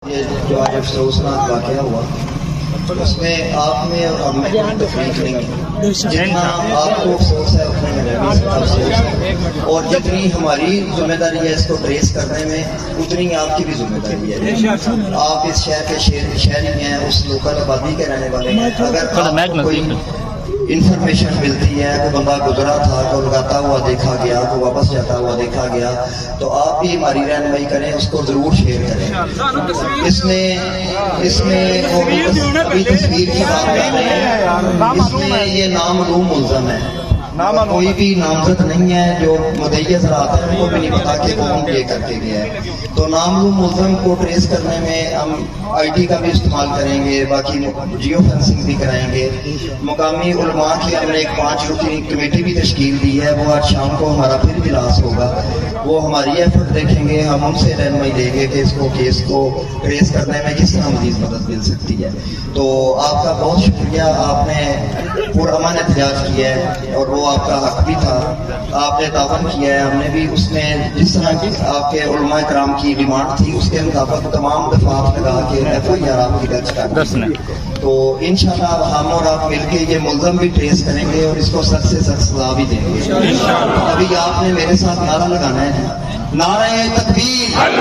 یہ جو آج افسوسناک واقعہ ہوا اس میں آپ میں اور ہم میں تفریق نہیں ہے. جتنا آپ کو افسوس ہے اتنا میرا بھی افسوس ہے, اور جتنی ہماری ذمہ داری ہے اس کو ٹریس کرنے میں اتنی آپ کی بھی ذمہ داری ہے. آپ اس شہر کے شہری ہیں, اس لوکل آبادی کے رہنے والے ہیں. اگر آپ کو کوئی انفارمیشن ملتی ہے, کوئی بندہ گزرا تھا, کوئی لگاتا ہوا دیکھا گیا, کوئی واپس جاتا ہوا دیکھا گیا, تو آپ بھی ہماری رہنمائی کریں, اس کو ضرور شیئر کریں. اس میں ابھی تصویر کی بات کر رہے ہیں, اس میں یہ نامعلوم ملزم ہے, کوئی بھی نامزد نہیں ہے. جو مدعی رات ہے ان کو بھی نہیں پتا کہ کون یہ کر کے گیا ہے. تو نامعلوم ملزم کو ٹریس کرنے میں ہم آئی ٹی کا بھی استعمال کریں گے, باقی جیو فینسنگ بھی کرائیں گے. مقامی علماء کی ہم نے ایک 5 رکنی کمیٹی بھی تشکیل دی ہے, وہ آج شام کو ہمارا پھر اجلاس ہوگا, وہ ہماری ایفرٹ دیکھیں گے, ہم ان سے رہنمائی دیں گے کہ اس کو کیس کو ٹریس کرنے میں کس طرح مزید مدد مل سکتی ہے. تو آپ کا بہت شکریہ, آپ نے پرامن احتجاج کیا ہے اور وہ آپ کا حق بھی تھا, آپ نے تعاون کیا ہے. ہم نے بھی اس میں جس طرح کی آپ کے علماء کرام کی ڈیمانڈ تھی اس کے مطابق تمام دفعات لگا کے ایف آئی آر آپ کی درج کر دی. تو انشاءاللہ ہم اور آپ مل کے یہ ملزم بھی ٹریس کریں گے اور اس کو سخت سے سخت سزا بھی دیں گے. ابھی آپ نے میرے ساتھ نعرہ لگانا ہے, نعرہ تکبیر.